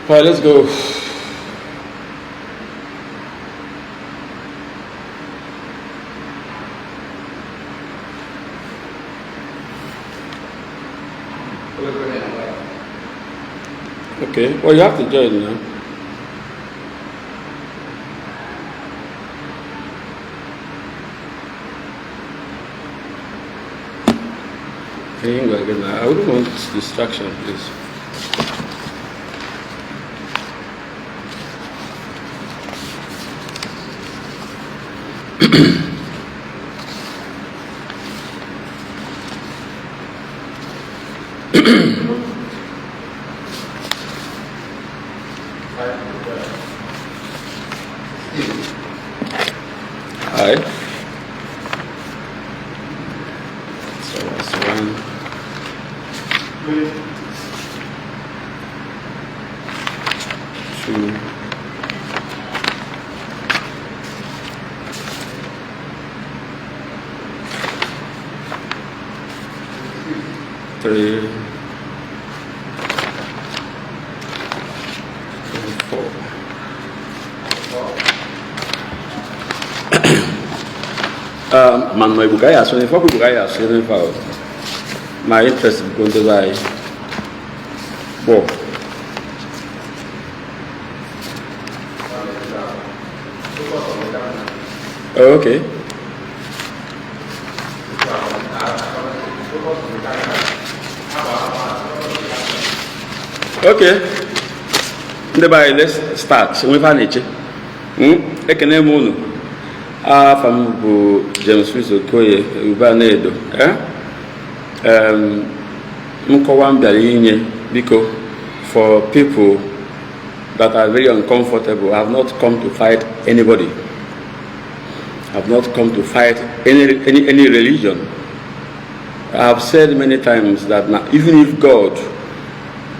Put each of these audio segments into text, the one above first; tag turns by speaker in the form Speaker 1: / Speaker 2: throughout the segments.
Speaker 1: All right, let's go. Okay, well, you have to join now. I wouldn't want distraction, please. Hi. So that's one. Two. Three. Four. Man, my Bugaya, so if I could Bugaya, my interest is going to die. Four. Oh, okay. Okay. Let's start. We have nature. Ekene munu. Famu James Fiso Koye Ubanedo. Because for people that are very uncomfortable, have not come to fight anybody. Have not come to fight any religion. I have said many times that now, even if God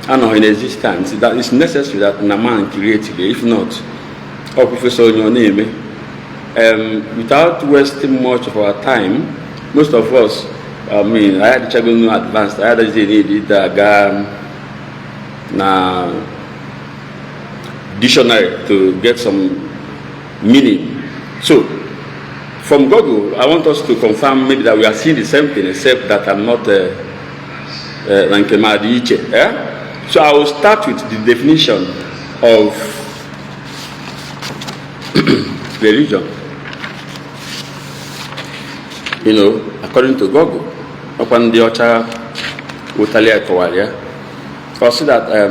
Speaker 1: are in existence, that it's necessary that a man creates it. If not, or Professor in your name, without wasting much of our time, most of us, I had to check on advanced. I had to need na dictionary to get some meaning. So, from Google, I want us to confirm maybe that we are seeing the same thing, except that I'm not So I will start with the definition of religion. According to Google, upon the Ocha Utalia Kawalia, consider that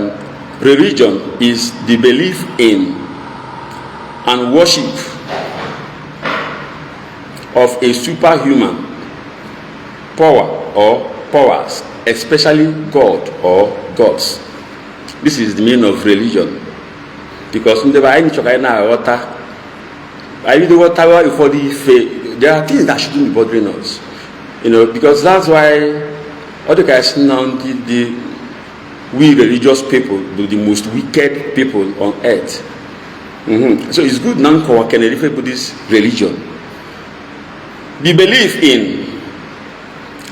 Speaker 1: religion is the belief in and worship of a superhuman power or powers, especially God or gods. This is the meaning of religion. Because there are things that shouldn't be bothering us. Because that's why all the guys now we religious people, the most wicked people on earth. So it's good now for everybody's religion. The belief in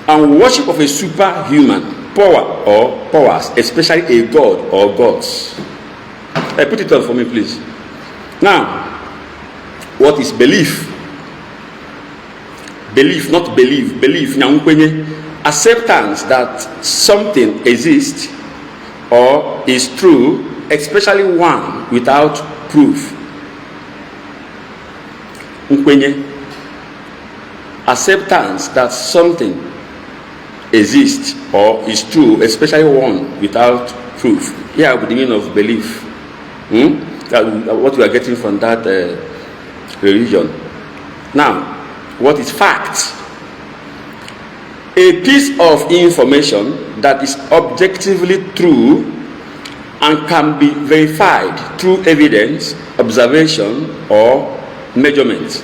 Speaker 1: and worship of a superhuman power or powers, especially a god or gods. Put it on for me, please. Now, what is belief? Belief, not believe. Belief. Acceptance that something exists or is true, especially one without proof. Acceptance that something exists or is true, especially one without proof. Here will be the meaning of belief. What we are getting from that religion. Now, what is fact? A piece of information that is objectively true and can be verified through evidence, observation, or measurement.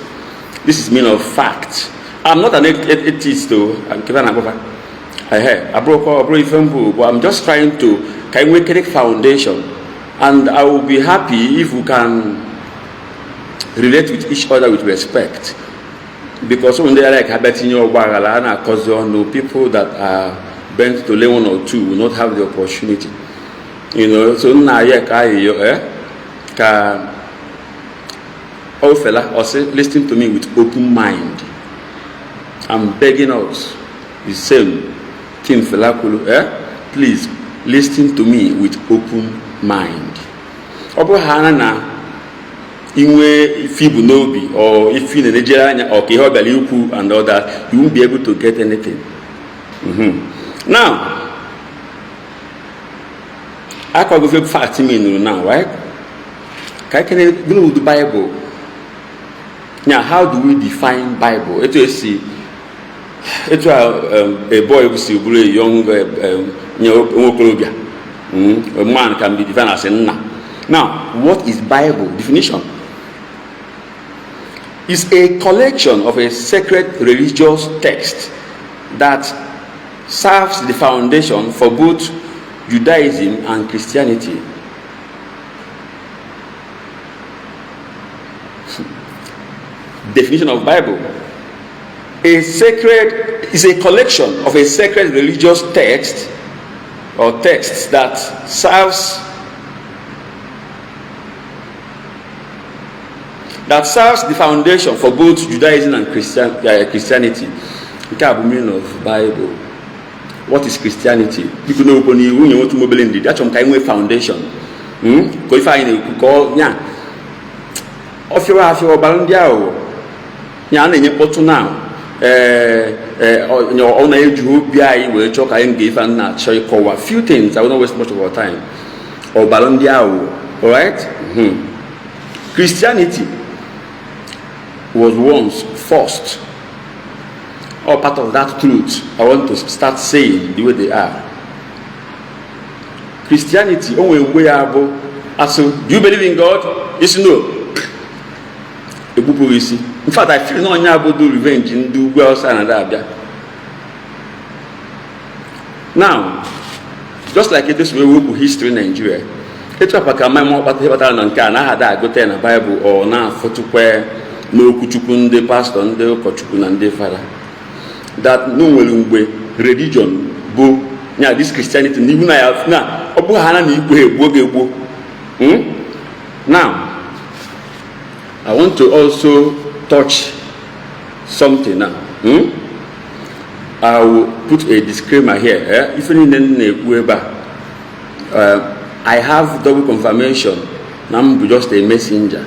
Speaker 1: This is meaning of fact. I'm not an atheist, though. I'm just trying to create a foundation, and I will be happy if we can relate with each other with respect. Because when they are like people that are bent to learn one or two will not have the opportunity. You know, so now oh fella, or say, listen to me with open mind. I'm begging us, the same thing fella, please listen to me with open mind. If you know or if you Nigeria or and all that, you won't be able to get anything. Now, I can go for 40 minutes now, right? Can I do the Bible? Now, how do we define Bible? It is a boy who see a young a man can be defined as a na. Now, what is Bible definition? It's a collection of a sacred religious text that serves the foundation for both Judaism and Christianity. Definition of Bible. Is a collection of a sacred religious text or texts that serves the foundation for both Judaism and Christianity. The meaning of Bible. What is Christianity? People know when you want to mobile in that's some kind of foundation. Because if I call of your balondiao, now. Your own age will be I will talk and give and not show you a few things. I will not waste much of our time. Or balondiao, all right? Christianity was once forced. Or part of that truth, I want to start saying the way they are. Christianity, only way able. Do you believe in God? Yes, no. In fact, I feel no able to do revenge and do well and that. Now, just like it is we will history in Nigeria. It's a my more but I had a good ten Bible or now for to where no kuchukun de pastor and the kochukun and the father. That no religion bo nya this Christianity even I have now obu hana ni igbo now I want to also touch something now. I will put a disclaimer here. If you need I have double confirmation. I'm just a messenger.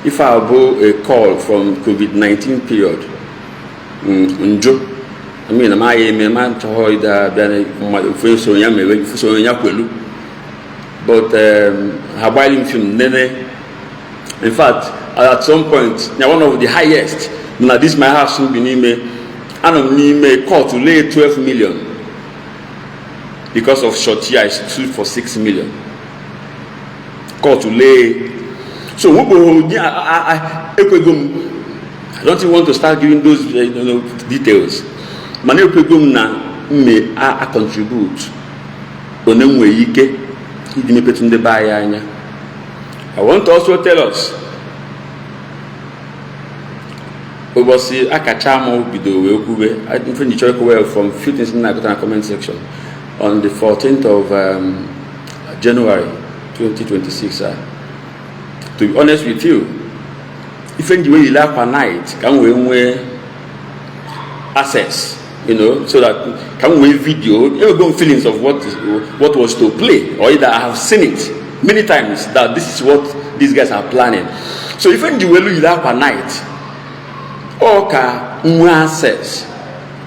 Speaker 1: If I have a call from COVID-19 period, I mean, man to hold but in fact, at some point, one of the highest, now this my house will be me, and me call to lay 12 million because of short year I stood for 6 million. Call to lay. So I don't even want to start giving those details. Mane pegum na me I contribute. Onemwe ike idi me petunde ba ya anya. I want to also tell us Louis Akachaam bido we okube. I think the church from few things in the comment section on the 14th of January 2026. To be honest with you, if the way you laugh at night, can we access, so that can we video, go feelings of what was to play, or either I have seen it many times that this is what these guys are planning. So if the way you laugh at night, or can we access,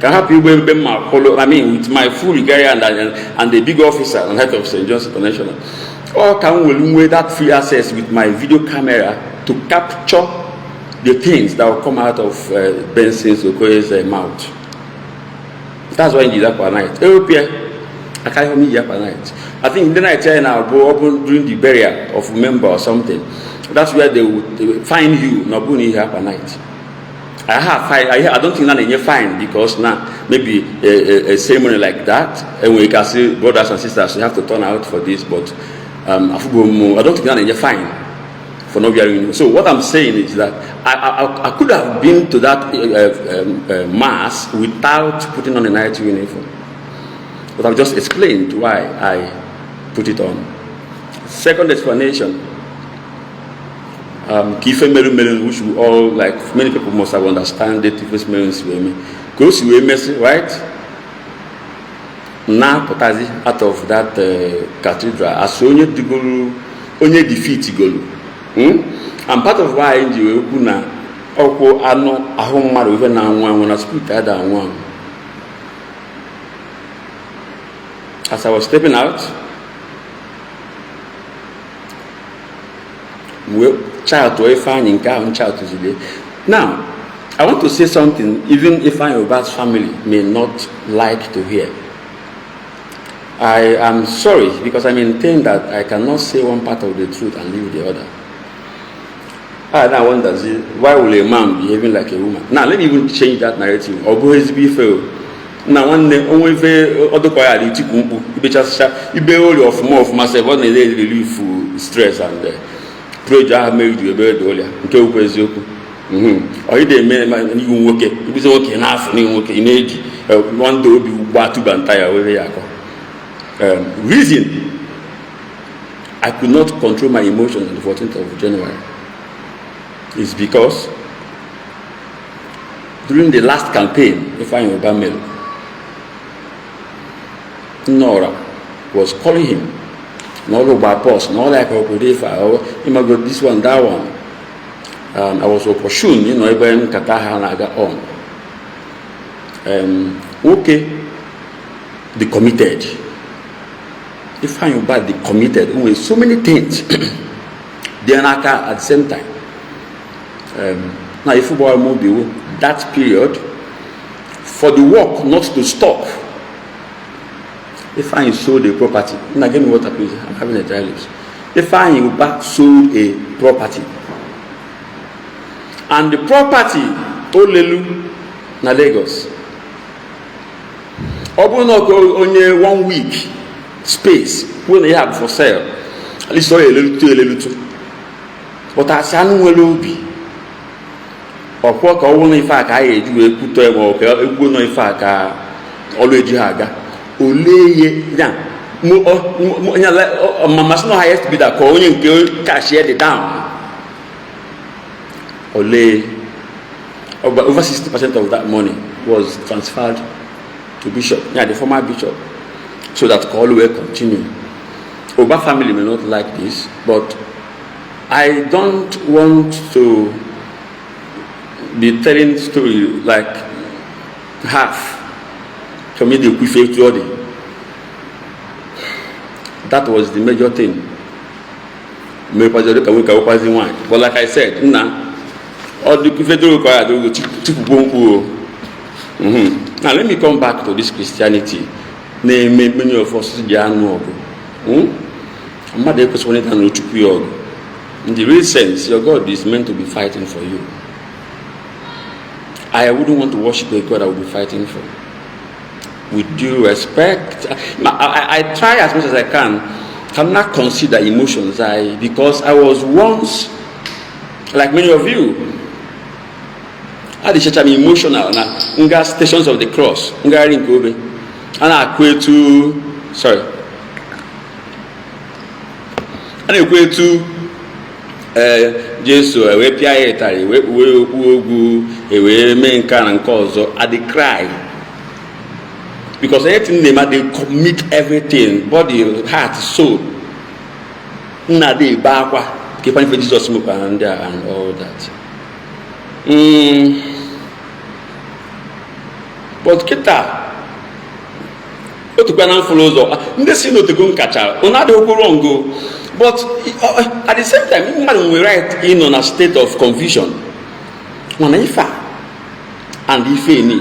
Speaker 1: can have people with my full regard and the big officer and head of St. John's International, or can we that free access with my video camera to capture the things that will come out of Benson's Okoye's mouth. That's why you did that per night. I can't even hear per night. I think the night now go open during the burial of a member or something. That's where they will find you. No bunny here per night. I don't think that they fine because now maybe a ceremony like that, and we can see brothers and sisters, you have to turn out for this, but I don't think that they fine. For not wearing. So what I'm saying is that I could have been to that mass without putting on a night uniform, but I've just explained why put it on. Second explanation, Kife Meru, which we all, like many people must have understand the difference goes to a right? Now, Potazi out of that cathedral, as only defeat Golu. And part of why you Kuna Oko Ano Ahomar even now when I speak other one. As I was stepping out, child to a finding child to today. Now, I want to say something, even if Yoruba's family may not like to hear. I am sorry because I maintain that I cannot say one part of the truth and leave the other. I now wonder, why will a man behaving like a woman? Now, let me even change that narrative. Or go his be fail. Now, one day, only other choir, you be just you be all of more of myself, one day they relieve stress and pray Jah married you a bird earlier. Okay, or you didn't you work it. You be working half and you work in age. One day be batu bantaya where they are. Reason I could not control my emotions on the 14th of January is because during the last campaign, if I am Bamel, Nora was calling him, not about boss, not like this one, that one. I was opportune, even Kataha and I got on. Okay, the committed. If I am bad, the committed with so many things, they are not at the same time. Now, if you buy mobile, that period for the work not to stop. If I sold a property, now give me water, please. I'm having a dry lips. If I sold a property, and the property, Olelu, na Lagos, only 1 week. Space when they have for sale, at least a little. But I say no will be. Or what only if I do a put them or a good no if I always haga. Ole ya mama no highest bidder call you cashier the down. Ole over 60% of that money was transferred to Bishop, the former Bishop. So that all will continue. Oba family may not like this, but I don't want to be telling story like half. That was the major thing. But like I said, all the now let me come back to this Christianity. Many of us in the real sense, your God is meant to be fighting for you. I wouldn't want to worship a God I would be fighting for. With due respect, I try as much as I cannot consider emotions. Because I was once, like many of you, at the church I'm emotional. Now, Stations of the Cross, and I equate to, Jesus, we main and cause at the cry. Because anything they commit everything, body, heart, soul. Na de bakwa, keep on for Jesus and all that. But kita. But at the same time, we write in on a state of confusion. And if any,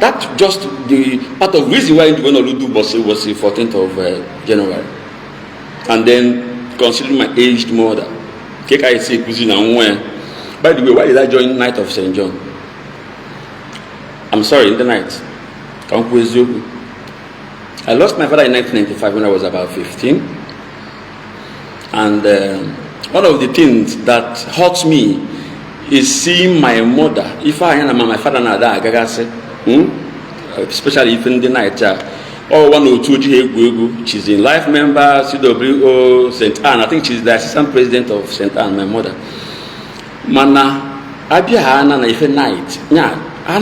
Speaker 1: that's just the part of reason why the Ludu was the 14th of January. And then considering my aged mother, by the way, why did I join Night of St. John? I'm sorry, in the night. I lost my father in 1995 when I was about 15. And one of the things that hurts me is seeing my mother. If I am my father, especially if in the night. Or 1 or 2 G. She's in life member, CWO, St. Anne. I think she's the assistant president of St. Anne, my mother. Mana, Abia na if a night. Yeah, I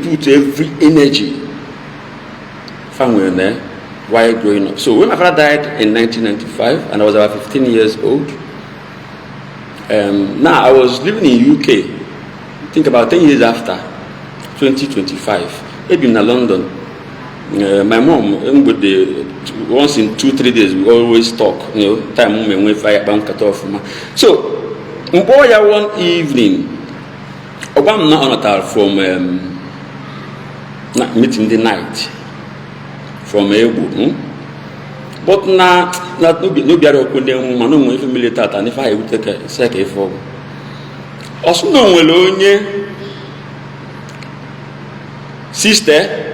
Speaker 1: put every energy somewhere there while growing up. So when my father died in 1995, and I was about 15 years old, now I was living in UK. I think about 10 years after, 2025. I've been in London. My mom, once in 2-3 days, we always talk. Time when we fire bank cut off. So, one evening, I'm not from meeting the night from Ebu. But now, no better could no familiar that, and if I would take a second for also, no, sister.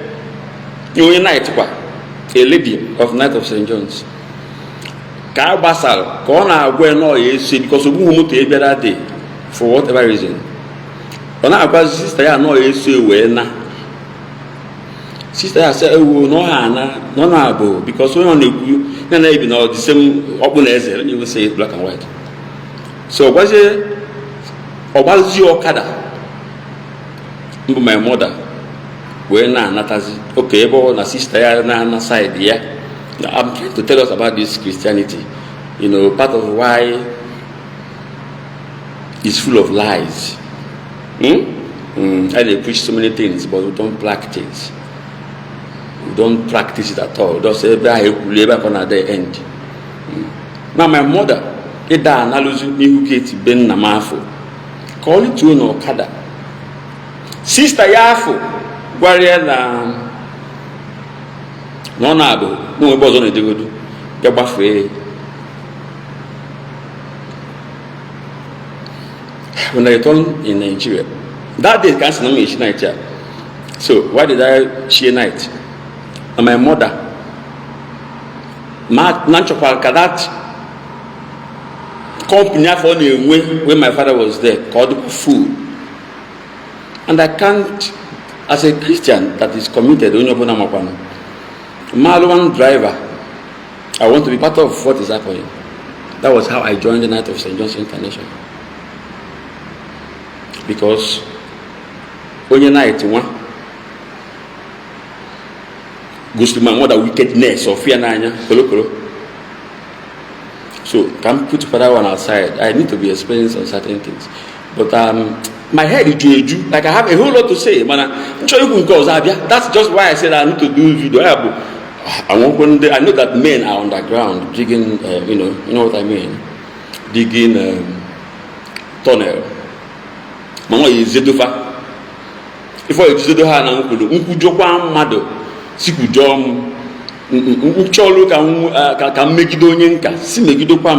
Speaker 1: You night, a lady of Night of St. John's. Car basal, corner where no is because of whom to that day for whatever reason. But now, because sister, no is when sister said, oh, no, Hannah, no, because we only even know the same open as you will say black and white. So, was it about your kada? My mother. When okay, but na sister na side here. I'm trying to tell us about this Christianity. Part of why it's full of lies. They preach so many things, but we don't practice. We don't practice it at all. Just say I labor on the end. Now my mother, Eda analogy who get ben namafo. Call it to no kada. Sister Yafo. Warrior no nabo, no was on a good Gabafe. When I returned in Nigeria, that day can't know me night. So why did I share night? And my mother, Nancho that company for the when my father was there called food. And I can't. As a Christian that is committed, Maluan driver, I want to be part of what is happening. That was how I joined the Night of St. John's International. Because when you night one goes to my mother wickedness or fear nanya, so can put that one outside. I need to be experienced on certain things. But my head is juju. Like I have a whole lot to say, man. I'm sure you can go Zabia. That's just why I said I need to do video. I know that men are underground digging. You know what I mean? Digging tunnel. Mama is zedofa. If I zedoha na unkujo kwa mado, sikujom. Uncholo ka megido nyenka. Si megido kwa.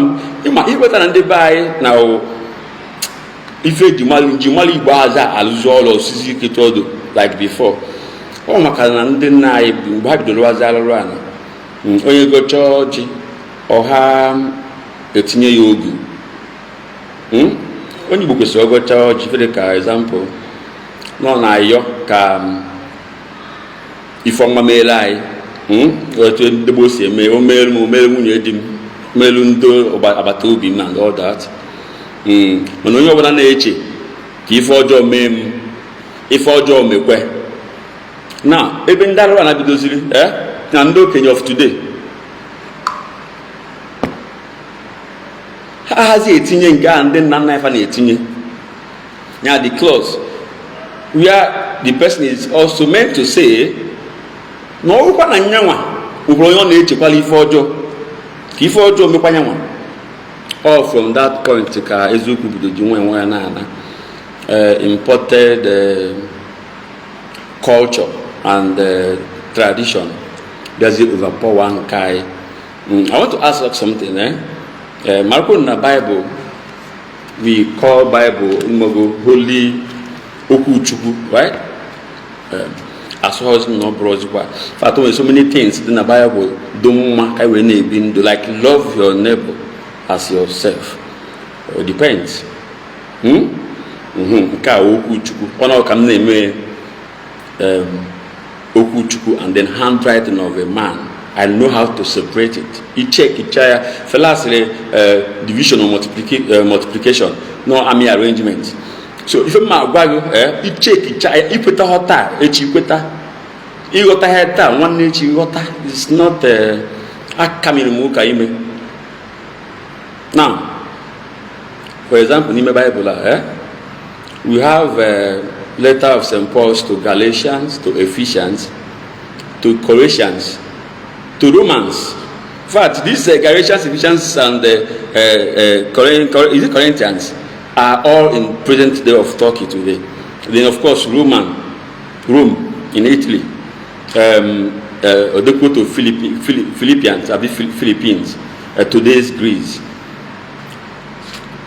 Speaker 1: Ima better than they buy now. If Jumali Baza Aluzolo Sisi Kitodo like before. Oh Macan didn't I have the Razalana. When you go church or ham a tinea yogi. When you book a sogo church, for example, no na yo if on my mail or to the boss me or mail munedim melundo about Tobin and all that. When you want an age, if all your mem, if all your me, now, even that one I be doing, and looking of today. Has 18 years and then none of 18. Now, the clause where the person is also meant to say, no, one and young one, who will only age for Joe, if all Joe me. All from that point to Ezuku imported culture and tradition. Does it overpower one kai? I want to ask something. Marco in the Bible, we call Bible Holy Okuchuku, right? As well as no brother. So many things in the Bible. Don't like love your neighbor as yourself. It depends. One of them name Okuchuku and then handwriting of a man. I know how to separate it. You check it. Lastly, division or multiplication. No army arrangement. So if you check it. You put a hot tie. You got a head tie. One nature you got. It's not a coming muka ime. Now, for example, in the Bible, we have a letter of St. Paul's to Galatians, to Ephesians, to Colossians, to Romans. In fact, these Galatians, Ephesians, and Corinthians are all in present day of Turkey today. Then, of course, Rome in Italy. They go to Philippines, today's Greece.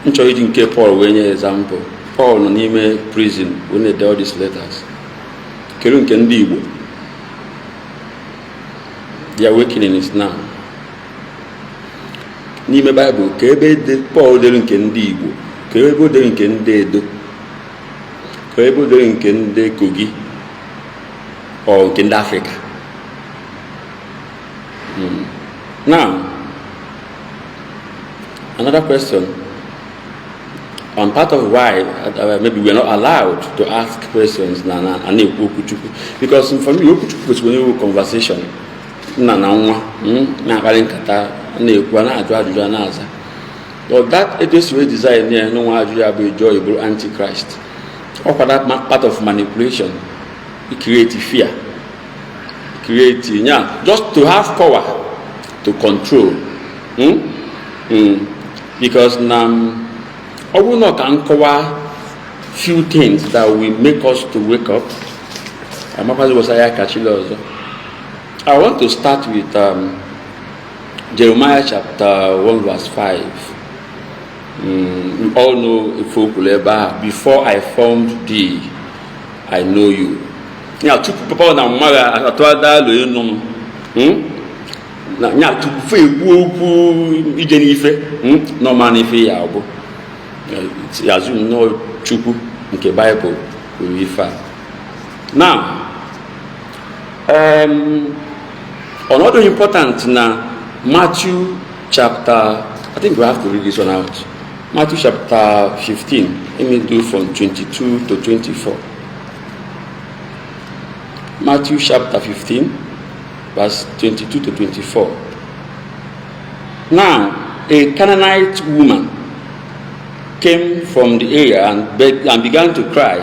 Speaker 1: I'm showing Paul when you example. Paul no name prison when they do all these letters. Kerun kendi Igbo. The awakening is now. Nime Bible kebe de Paul de kendi Igbo. Kebe de kendi Edo. Kebe de kendi Kogi. Or kendi Africa. Now, another question. And part of why maybe we're not allowed to ask questions because for me Okuchuku is when you conversation but that it is way design here no one be enjoyable antichrist or for that part of manipulation it creates fear just to have power to control because now I will not uncover few things that will make us to wake up. I want to start with Jeremiah chapter 1 verse 5. We all know before I formed thee, I know you. Now, two people now, no money for Yazum no Chuku nke Bible will refer. Now, another important now, Matthew chapter, I think we have to read this one out. Matthew chapter 15, let me do from 22 to 24. Matthew chapter 15, verse 22 to 24. Now, a Canaanite woman came from the area and began to cry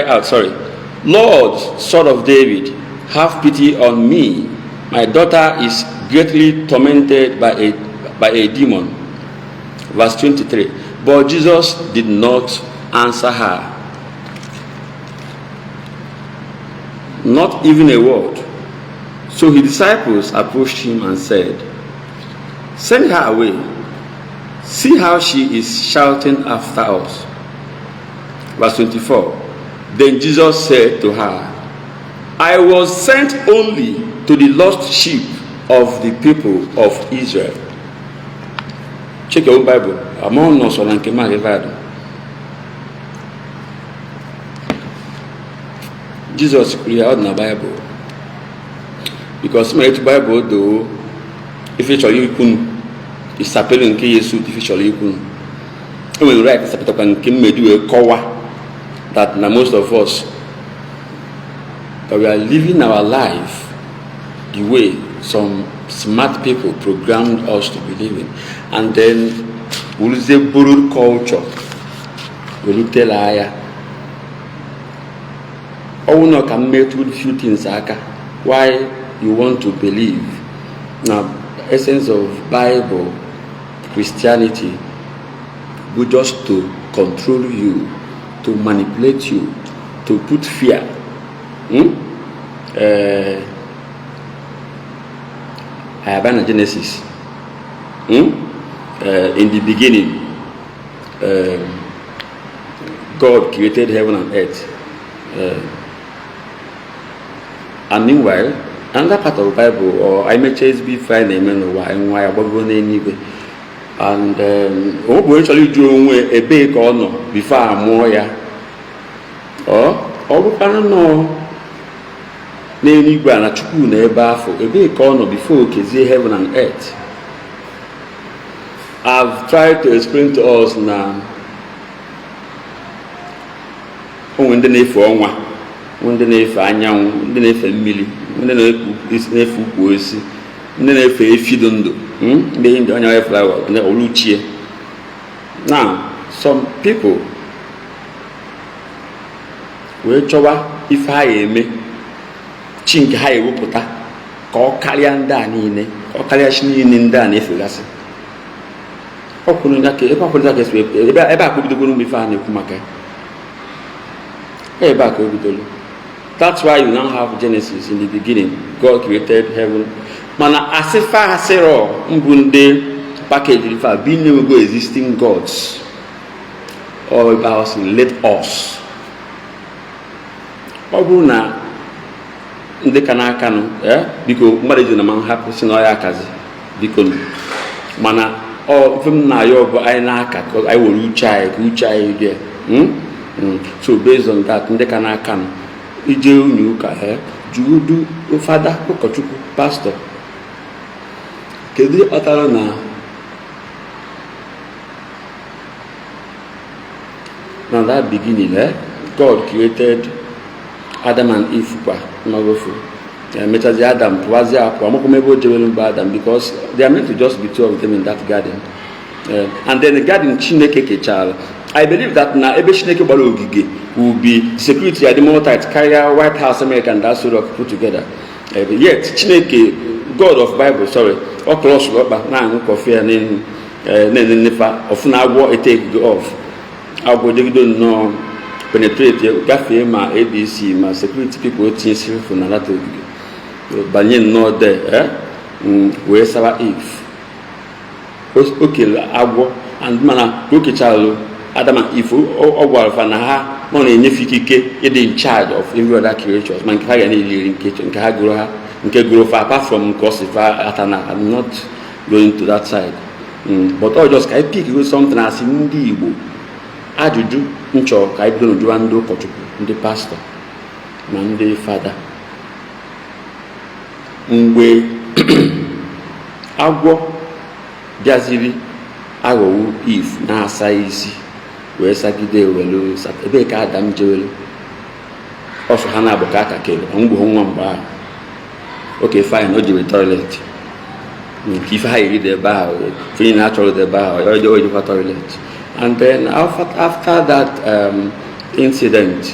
Speaker 1: out, Lord, Son of David, have pity on me. My daughter is greatly tormented by a demon. Verse 23. But Jesus did not answer her, not even a word. So his disciples approached him and said, send her away. See how she is shouting after us. Verse 24. Then Jesus said to her, I was sent only to the lost sheep of the people of Israel. Check your own Bible. Among us on Jesus clear in the Bible. Because my Bible though, if it's all you can. It's appealing to you artificially. When we write, it's that most of us that we are living our life the way some smart people programmed us to be living, and then we'll say borrowed culture. We'll tell no can make two few things why you want to believe. Now, the essence of Bible Christianity go just to control you, to manipulate you, to put fear. I have a Genesis. In the beginning, God created heaven and earth. And meanwhile, another part of the Bible, or I may just be fine, why about going anyway. And eventually do a bake or no before more. Or we can know n'eluigwe na Chukwu na ebe afọ ebee ka ọ nọ before okezie heaven and earth. I've tried to explain to us na onwe ndị na-efe ọnwa, ndị na-efe anyanwụ, ndị na-efe mmiri, ndị na-efe ukwu osisi, ndị na-efe efi dị ndụ, ndị ndị onye efe oluchie. Now some people wee chọwa ife ha eme chi nke ha ewepụta ka ọ karịa ndị a niile, ka ọ karịa chi niile ndị a na-efegasị. Ebe a ka obidogoro mgbe ife a na-ekwu maka ebe a ka obidoro. That's why you now have Genesis. In the beginning God created heaven. Mana asifa asịrọ mbụ ndị package ife being no existing gods or about let us. Ọ bụrụ na ndị ka n'aka nụ biko mmadụ ji na ma hapụ si na ọ ya akazi biko mana ọ m na ya ọ bụ anyị n'aka ka anyị were uche anyị ka uche anyị dị so based on that ndị ka n'aka nụ ije unyi ụka juudu fada ụkọchukwu pastor kedu kpatara na that beginning God created Adam and Eve kwa magofu mechazi Adam twazi apụ amakomebe ojewelu mba Adam because they are meant to just be two of them in that garden and then the garden Chineke kechara. I believe that na ebe Chineke gbara ogige will be security at the more tight carrier White House America and that sort of put together yet Chineke God of Bible ọ cross ọkpa na-aṅụ kọfị ya na-enefa ọfụna agwọ take off agwọ jegido nnọọ penetrate gafee ma ABC ma security people otinye sirifu na lata ogige banye nnọọ de wee sawa if o kele agwọ and mana ka o kechalụ Adam and Eve ọ gwara fa na ha nọ na-enyefe ikike ịdị in charge of every other creatures ma nke ha ga na-eliri nke ha gụrụ ha nke gụrụ fa apart from nke osifa atana. I'm not going to that side but ọ just ka I pick something asị ndị Igbo ajụjụ nchọ ka anyị bido n'ụjụwa ndị ụkọchukwu ndị pastọ na ndị fada mgbe agwọ bịaziri aghọwo Eve na-asa isi wee sagide welu ebe ka Adam jewelu ọsọ ha na-abụ ka aka kele mgbe nwa mgbe ahụ okay fine o jere toilet nke ife ha eri dị ebe ahụ fenye na achọrọ dị ebe ahụ o jekwa toilet. And then after that incident,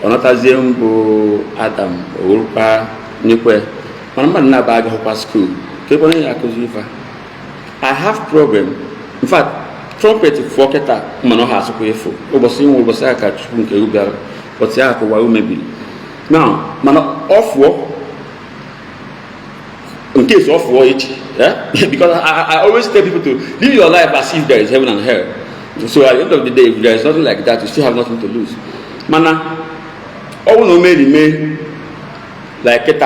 Speaker 1: ọnọtazie mbụ Adam orukwa n'ikwe mana mmadụ na-aba aga hụkwa school ka ebe onye ya akụzi ife. I have problem. In fact, trumpet fọ kịta mana ọ ha asụkwa ifo ụbọchị inwe ụbọchị aka Chukwu nke bịara ụbọchị ahụ kụwa umebiri now mana ọ fụọ in case of war because I always tell people to live your life as if there is heaven and hell. So at the end of the day, if there is nothing like that, you still have nothing to lose. Mana, all no me like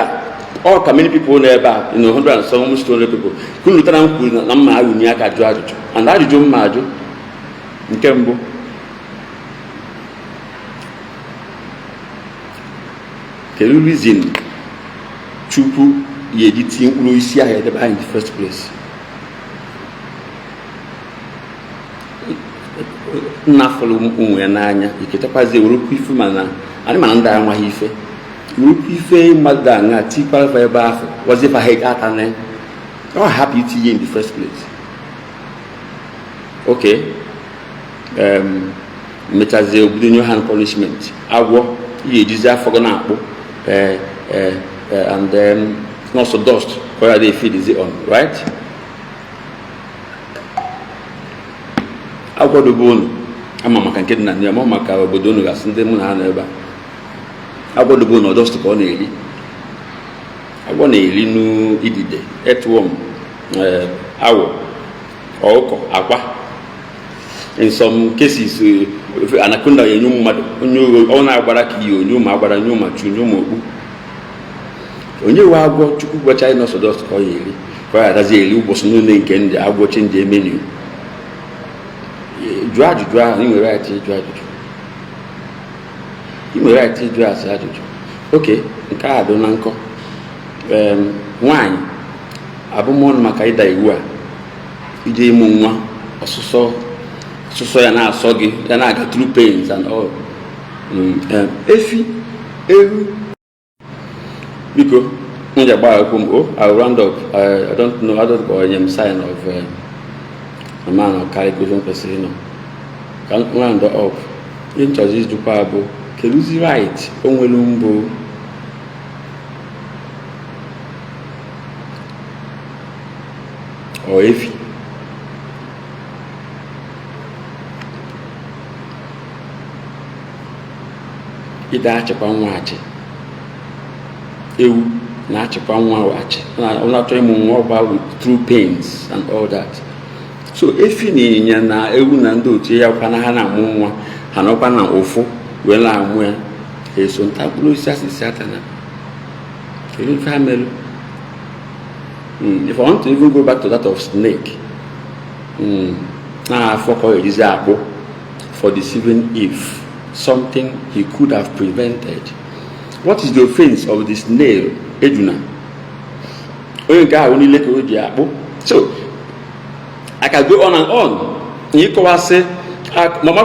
Speaker 1: all many people never, 100 and some almost 200 people. Couldn't tell them na ma uni aka judge, and that you maju. Nkembo. The reason Chukwu ye editing Louis Akachaam in the first place. Na follow unwe n'anya iketakwazi urukwu ife mana ani mana nda anwa ife urukwu ife mmadụ anga tikwa fa ebe ahụ was if I had atane how happy to you in the first place. Okay metaze obido new hand punishment agwọ ye ejizi afọ go na akpụ and then not so dust where they feed is it on right agwọ dobe unu ama maka nke dị na ndị ama maka obodo unu gasị ndị mụ na ha n'ebe a agwọ dobe unu dust ka ọ na-eri agwọ na-eri n'idide earthworm awọ ọkụkọ akwa in some cases anaconda yenye mmadụ onye ọ na-agbara ka ihe onye ụmụ agbara nye ụmụ chu nye ụmụ okpu onye we agwọ Chukwu gwacha anyị n'ọsọ dust ka ọ ya eri ka ọ ya adazi eri ụbọchị n'ụlọ nke ndị agwọ chenji menu jụọ ajụjụ ahụ ị nwere right ịjụ ajụjụ ị nwere right ịjụ asị ajụjụ okay, nke a dị na nkọ nwaanyị abụmọnụ maka ịda iwu a ije ịmụ nwa ọsụsọ ya na-asọ gị ya na-aga through pains and all. Efi ewu biko m ji agba akwụkwọ m I'll round up. I don't know, I don't know sign of a man or carry good kwesịrị nọ ka m round up. Ihe nchọzi ijikwa bụ keduzi right o nwere mbụ or efi ide achịkwa nwa achị ewu na-achịkwa nwa achị ọ na-achọ ịmụ nwa ọgba through pains and all that. So efi na ịnyịnya na ewu na ndị otu ya kwa na ha na-amụ nwa ha nọkwa na ụfụ wee na-amụ ya eso nta mkpụrụ osisi asịsị atana kedu ife ha melụ. If I want to even go back to that of snake, for deceiving Eve, something he could have prevented. What is the offense of the snail, Ejuna? So I can go on and on. You can say, Mama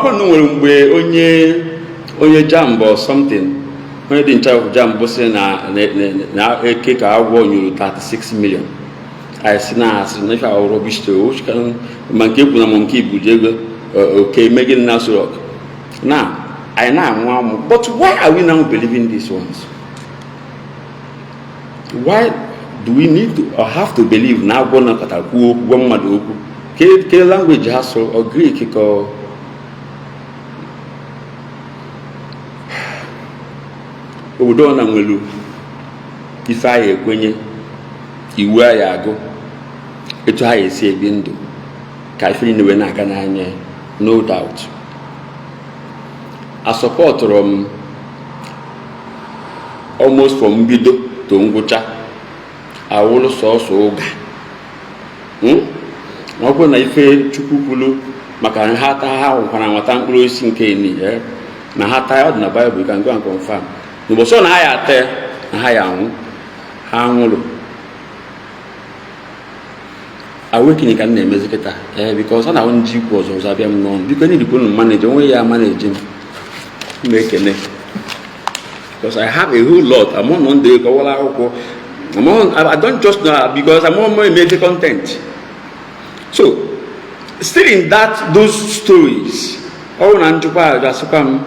Speaker 1: onye jam or something. When the entire of jam was na a cake I won you 36 million. I see now as if I were rubbish to which can monkey put a monkey bujego okay making Nasrok. Now I know, but why are we now believing these ones? Why do we need to or have to believe now one language has or Greek or Odo na nwelu ife anyị ekwenye iwu anyị agụ etu ha esi ebi ndụ ka ife niile na-aga n'anya no doubt. I support almost from mbido to ngwụcha awụlụ sọsọ ụga ọ bụ na ife Chukwu kwuru maka ha nwara nwata mkpụrụ osisi nke ni na ha taa ọ dị na Bible, you can go and confirm. N'ụbọchị na ha ya ate na ha ya anwụ ha nwụrụ awakening ka na-emezi kịta because ọ na-ahụ ndị ikwu ọzọ abịa m n'ọnụ biko need to manage onwe ya manage m ekene because I have a whole lot. I'm on the I don't just know because I'm on more major content. So still in those stories all nanjupa just come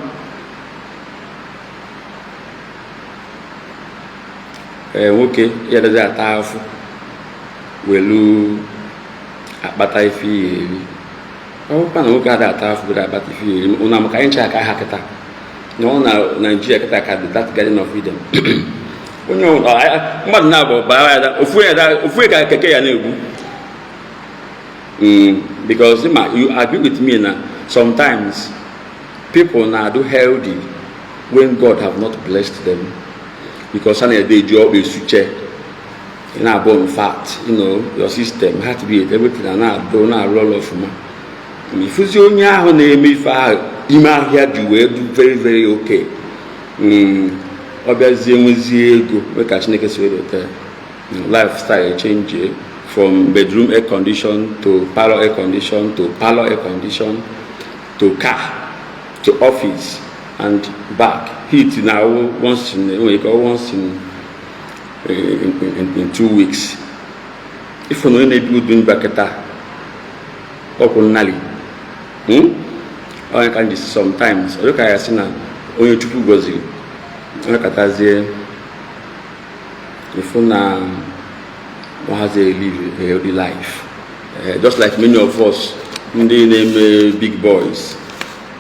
Speaker 1: okay, yeah, there's a tough welu akpata ifi oh pana o ga that tough with akpata ifi una maka encha ka hakata no na Nigeria kata ka that garden of freedom onyo mmadụ na-abụ bara ya ofu ka keke ya na-egbu because you agree with me na sometimes people now do healthy when God have not blessed them. Because they job is future. In our bone fat, your system had to be everything and now don't roll off. If you only have a name, if I email here, you will do very, very okay. Obviously, we catch lifestyle change from bedroom air condition to parlor air condition to parlor air condition to car to office and back. Heat now once in 2 weeks. If you know any people doing bracketa, or nali, or I can sometimes look at us now. Only two people goes in. Look at us here. If you now has a healthy life, just like many of us, they name big boys.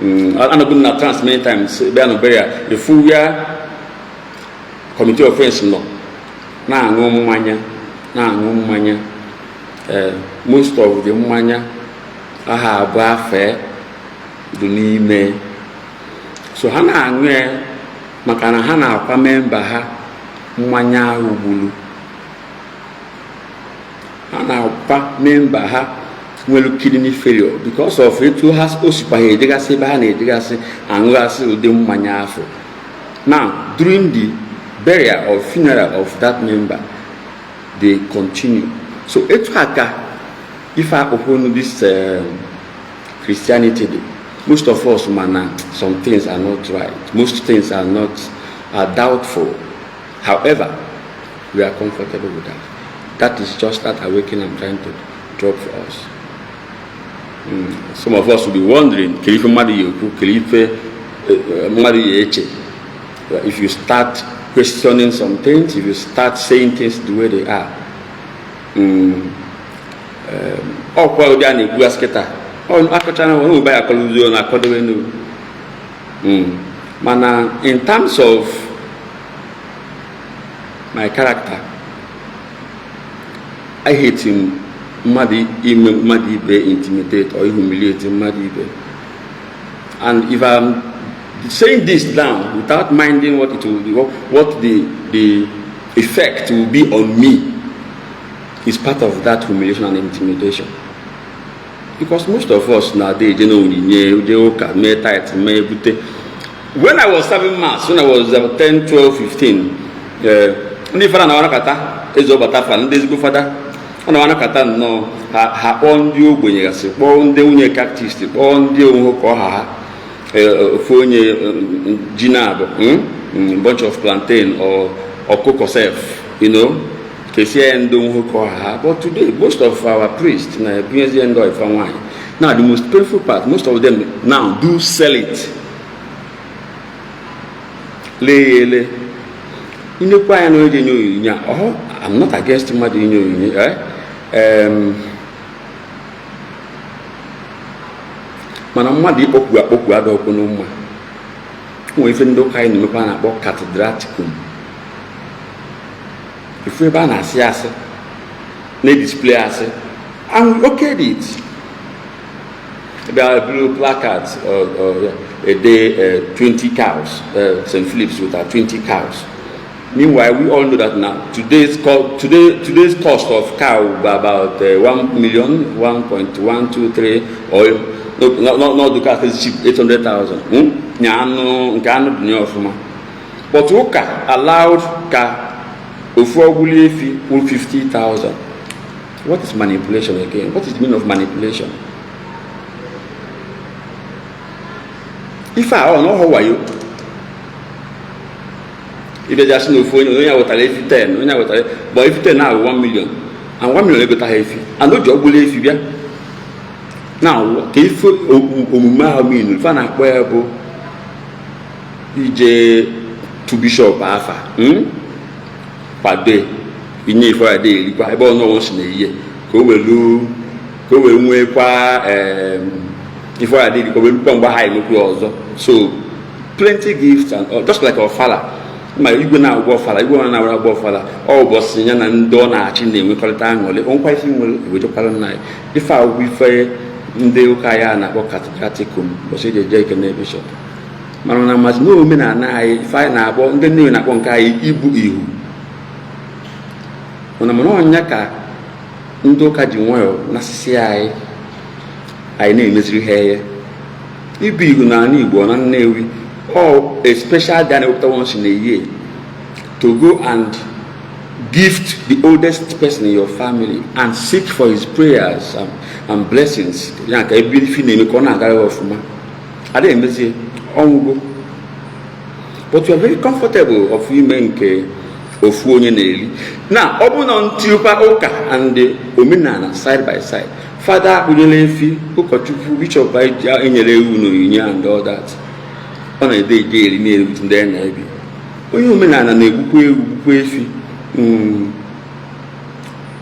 Speaker 1: I'm not going to trans many times. The full year committee of friends no. Na no manya. Most of the manya aha ba fe do ni me. So hana anwe makana hana akwa member ha manya ugbulu. Hana akwa member ha well kidney failure because of it who has osipahe digasi bahane digasi angasi udem manyafo. Now during the burial or funeral of that member, they continue. So if I open this Christianity, most of us, some things are not right. Most things are doubtful. However, we are comfortable with that. That is just that awakening I'm trying to drop for us. Some of us will be wondering, if you start questioning some things, if you start saying things the way they are. In terms of my character, I hate him. Intimidate or humiliate him. And if I'm saying this down without minding what it will be, what the effect will be on me, is part of that humiliation and intimidation. Because most of us nowadays, when I was serving mass, when I was 10, 12, 15, ha ndị ogbenye gasị kpọọ ndị nwunye cactus, kpọọ ndị onwe ka ọha ofu onye ji na-abụ bunch of plantain or cocoa self, kesie ndị onwe ka ọha. But today most of our priests na ebunyezi ndị ifa nwanyị. Now the most painful part, most of them now do sell it. Lele inekwa ya no eje nyonya. I'm not against mmadụ nyonya, mana mmadụ okwu adọkwu n'ụmụ nwe ife ndị ụka anyị na-emekwa na-akpọ cathedraticum. Ife ebe a na-asị asị na-display asị, and we okayed it. There are blue placards a day 20 cows, St. Philip's with 20 cows. Meanwhile, we all know that now today's cost of cow about 1 million, 1.123, or not the cow is cheap, 800,000. But Uka allowed ka ofoguli 50,000. What is manipulation again? What is the meaning of manipulation? If I don't know how are you? If they just know for you, you 10, but if 10 now 1 million, and 1 million got heavy, and no job will if you now if mean fan acquirable DJ to bishop alpha per day in a for a day, require no once in a year. Go will before I did, we come behind so plenty gifts and just like our father. My you now go father, you go now go father. Oh, boss, and don't actually we call it annually. On quite with the night. If I we fair in the Ukaya and about catechaticum, was it a Jake and a bishop? Marona must know men and I, if I now want the name at Wonkai Ibu Ihu. When I'm on Yaka, Ndoka Jimwell, Nassai. I name is hair. If you nani born navy or a special director once in a year to go and gift the oldest person in your family and seek for his prayers and blessings. I didn't say, but you are very comfortable of women of Wonyanelli. Now, open on Tupa Oka and the Ominana side by side. Father, which of by in your and all that. On a day, daily meal with them, maybe. When you men and a buffy,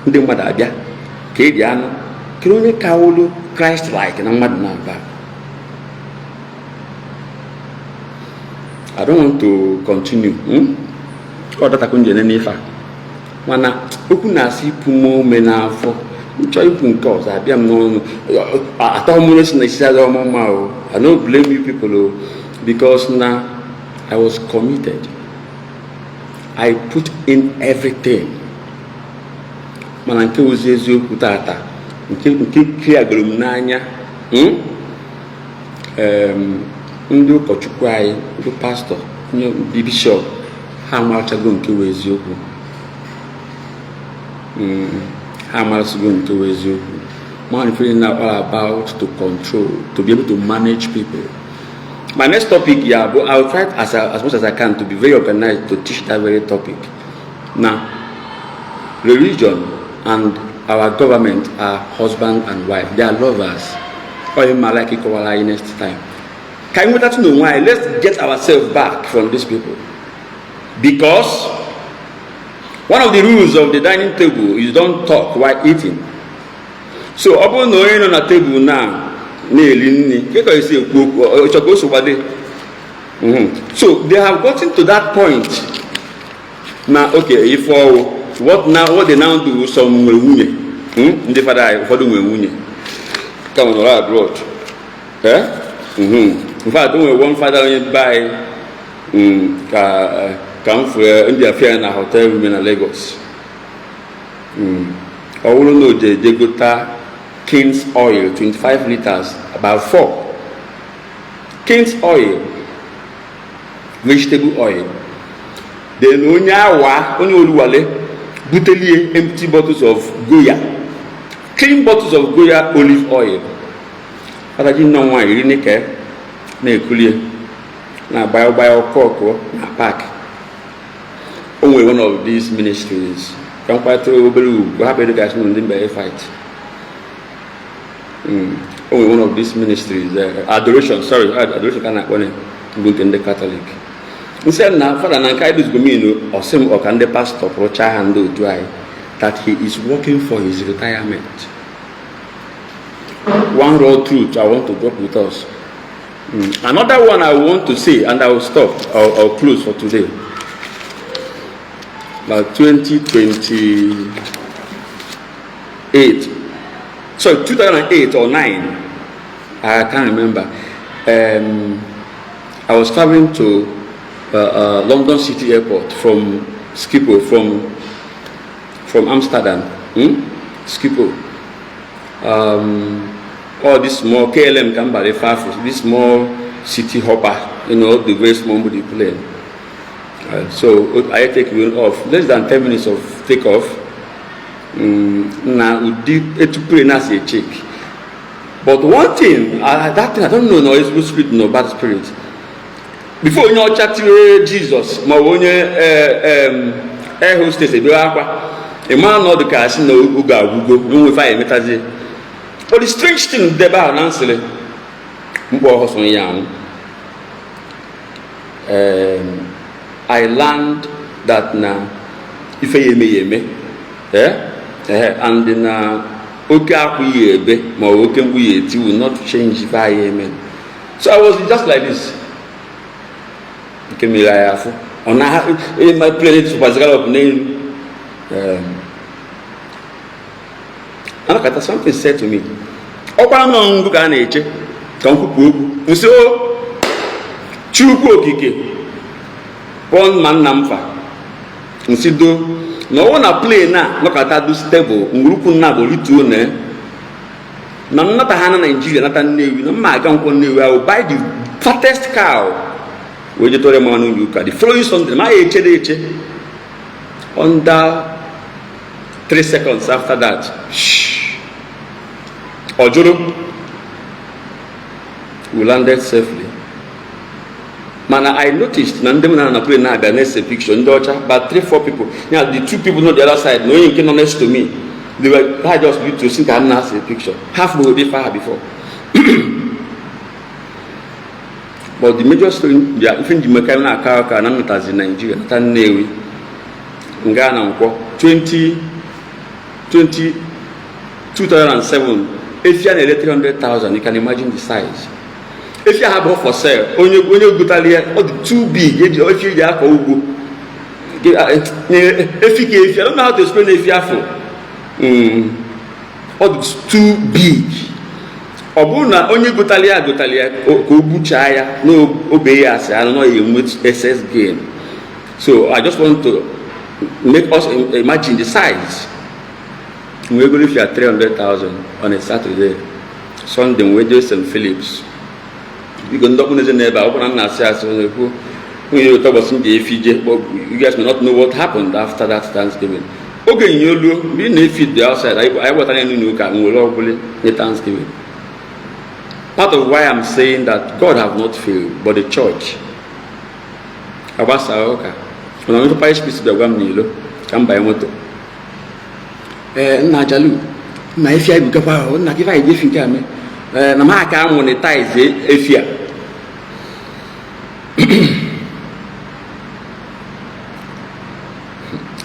Speaker 1: the Madabia, Kadiano, Kirone Kaolo, Christ like, and a madman. I don't want to continue. Or that I couldn't get any fact. Mana, Ukunasi Pumo Menafo. I don't blame you people because now I was committed. I put in everything. Mananke uzezu kutata. Nke agolumnanya. Ndu kochukwai, ndu pastor, the bishop ha amarchago nke wụ eziokwu. Ha amarchago nke wụ eziokwu. Man feeling now all about to control, to be able to manage people. My next topic, yeah, but I'll try as much as I can to be very organized to teach that very topic. Now, religion and our government are husband and wife. They are lovers. Or you might like it next time. Can we let know why? Let's get ourselves back from these people. Because one of the rules of the dining table is don't talk while eating. So, upon knowing on a table now, so they have gotten to that point. Now, okay, if what they now do, some the father for doing come on abroad. In fact, one father buy come for India fair in a hotel room in Lagos. I want to know they got King's oil, 25 liters, about 4. King's oil, vegetable oil. Then only empty bottles of Goya, clean bottles of Goya olive oil. But I didn't know why you didn't care. Now bio cocoa, na pack. Only one of these ministries. Come quite through blue. What happened to guys who didn't fight? Only one of these ministries, adoration cannot go in the Catholic. Instead now, Father Nankaidu's Gomino or some or can the pastor Procha handle dry that he is working for his retirement. One raw truth I want to drop with us. Another one I want to say, and I will stop, I'll close for today. About 2028. So 2008 or 9, I can't remember. I was traveling to London City Airport from Schiphol, from Amsterdam. Schiphol. All this small KLM Kambale Farfus, this small city hopper, the very small body plane. So I take it off. Less than 10 minutes of takeoff. Now we did to pray as a check. But one thing, that thing I don't know, no evil spirit, no bad spirit. Before you know chat to Jesus, my one air hostess, a man not the cash, no Uga, no if I met. But the strange thing about Nancy, I learned that now, if I may, and then okay, will not change by amen. So I was just like this. On my planet was of name. And something said to me, "Oh, look at nature. Come so Chuku Kiki, one man namfa. Nsido. No one a play now, look at that stable, Nguruku Nabo, Litune. No, not a Hana Nigeria, not a Navy, no, my uncle knew I will buy the fattest cow. Where you told them on you can. The following Sunday, my HDH. Under 3 seconds after that, shh. Ojuru, we landed safely. Man, I noticed Nandemana play now the next picture in Dodger, but 3-4 people. Now the 2 people on the other side, no one came next to me. They were I just need to think I didn't ask a picture. Half the way far before. But the major story, yeah, even the Mekana Kaka and not as in Nigeria, Tanewi, Ghana, 2007, if you had 300,000, you can imagine the size. If you have for sale, when you go to too big, if you have if you don't know how to explain if you have too big. Obuna onye gotalia ko buchaya no obey us I don't know you with excess gain. So I just want to make us imagine the size. We're going to share 300,000 on a Saturday, Sunday, wages and Phillips. You can document the neighbor, open and say, You talk about some Fiji, but you guys may not know what happened after that Thanksgiving. Okay, you may feed the outside. I want to know Thanksgiving. Part of why I'm saying that God have not failed, but the church. Abasaoka. When I went to Parish Peace, the one Nilo, come by moto. Najalu, my if I go out, not if I give you come. Namaka monetize if you.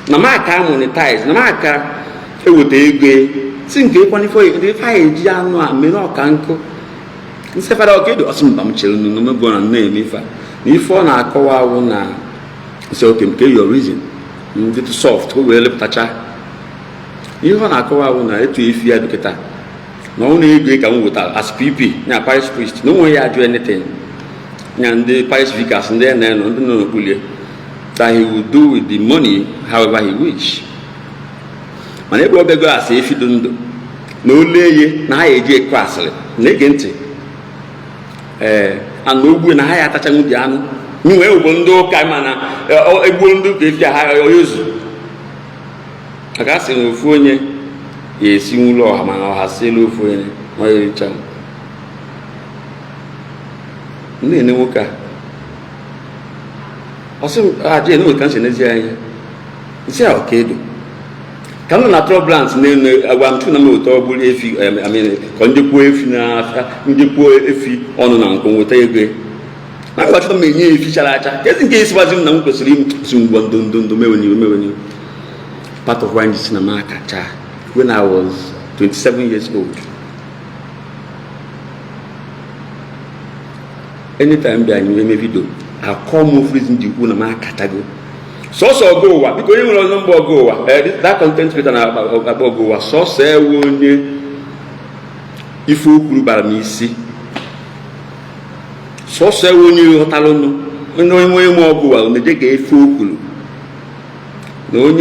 Speaker 1: Namaka monetize, Namaka, it would take a single money for you. If I jam, I may not canco. Instead of okay, the awesome bum children, no go and name if one are call now. So, okay, pay your reason. Get soft, who will live touch. You want to call out now to if you educate. No only break and with as PP, now parish priest, no one do anything. And the parish vicars and then no that he will do with the money however he wish. And everybody go as if you don't do. No lay, now a J class, negate. And no good, I attach a Mudiano. You will do Kamana or a wound if you have your use. I got seen with Funy. Yes, you law, man, or has seen you for any, my child. Nenuka. Also, I didn't know can't say, it's okay. Come on, natural plants, name I want to know to if you, I mean, conduct if you on uncle with a I watch the many if you shall just in case was in Uncle Slim soon one don't do me when you part of wine is in America. When I was 27 years old. Anytime I knew a video, I'll call more freezing the Unama category. So go because you will number go. That content written about go. So say, when if you could by me see. So say, when you talon, when no more go, and they gave full. No one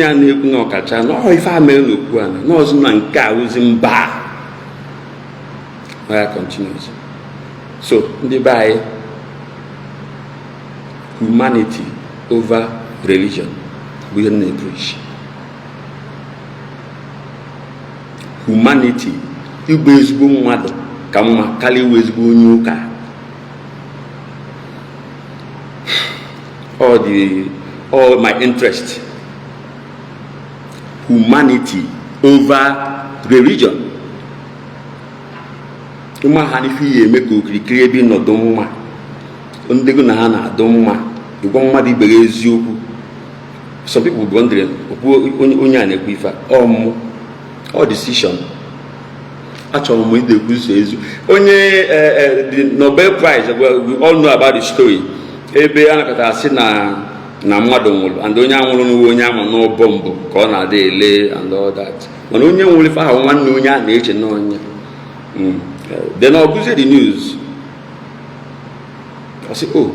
Speaker 1: no catch, no if I may look one, no man cows in bar. Where continues. So, they buy humanity over religion. We don't preach. Humanity, you base boom mother, come, Kali was boom yuka. All my interest. Humanity over religion. Uma hanifi make create no dogma. Ondego na hana dogma. You go mad be some people wondering onya na ekwifa all decision. Actually, we the onye the Nobel Prize. We all know about the story. Ebe anakata asi na mmadụ nwụrụ and onye anwụrụ n'uwe onye ama no bomb ka ọ na-adị ele and all that. Mana onye nwụrụ ife ahụ nwanne onye a na-eche n'onye. Then I'll boost the news. I say, oh,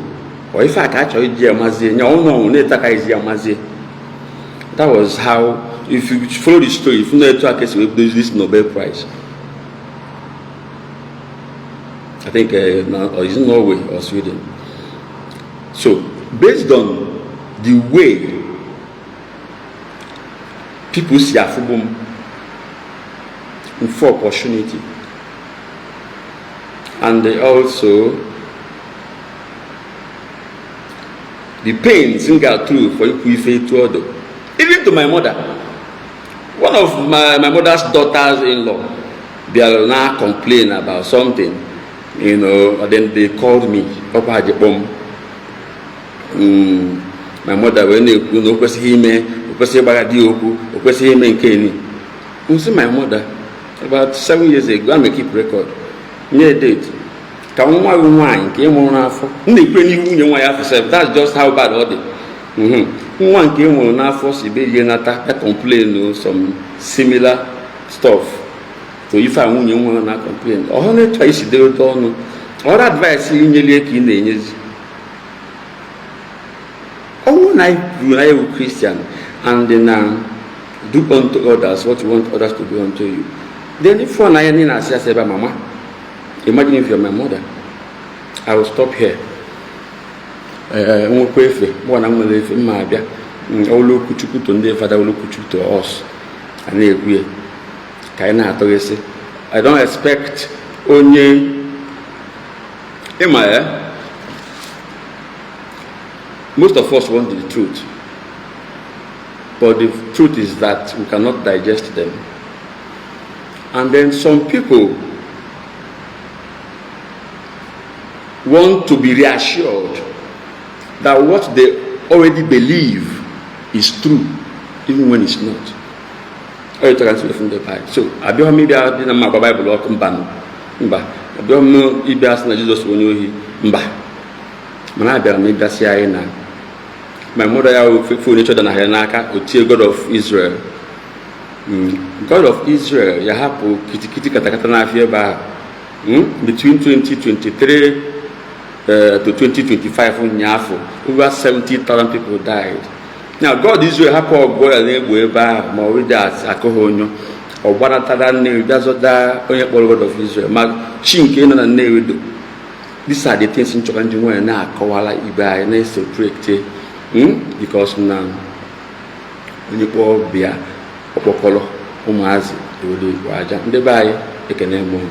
Speaker 1: or if I catch a Yamazi, no, Yamazi. That was how, if you follow the story, if you know to case with this Nobel Prize. I think it's in Norway or Sweden. So, based on the way people see Afubum for opportunity, and they also the pains in got through for you to other. Even to my mother, one of my mother's daughters-in-law, they are now complaining about something, and then they called me. Papa had my mother when they my mother about 7 years ago. I keep record. Near date. Wine came on for that's just how bad all day. One came on our force, complain some similar stuff. So if I want you want to complain, or only twice they don't know. Or advice in the when I a Christian and then do unto others what you want others to do unto you. Then if one I say, Mama, imagine if you're my mother, I will stop here. nwekwa efe mgbe na nwere efe mma abịa ụlọ okwuchukwu to ndị fada ụlọ okwuchukwu to us a na-ekwu ya ka anyị na-atọghịsị. I don't expect onye ịma ya. Most of us want the truth, but the truth is that we cannot digest them. And then some people want to be reassured that what they already believe is true, even when it's not. Or you can see from the Bible. So, I don't maybe I didn't know my Bible or Kumban. I don't know if that's not Jesus when you mba. Manaber maybe that's here. My mother is faithful nature than Hayanaka, or God of Israel. God of Israel, you have to kitty katakatana fieba between 2023 to 2025 on Yafo. Over 70,000 people died. Now, God Israel have to go and they bar Mauridas, Akohonyo, or Banatadan, that's what that only God of Israel. Mark Chinkin and Nevido. These are the things in Chokanju and now Kawala Iba and they separate because now when you go beer. Opokolo umazi uli waja ndebaya ekenemo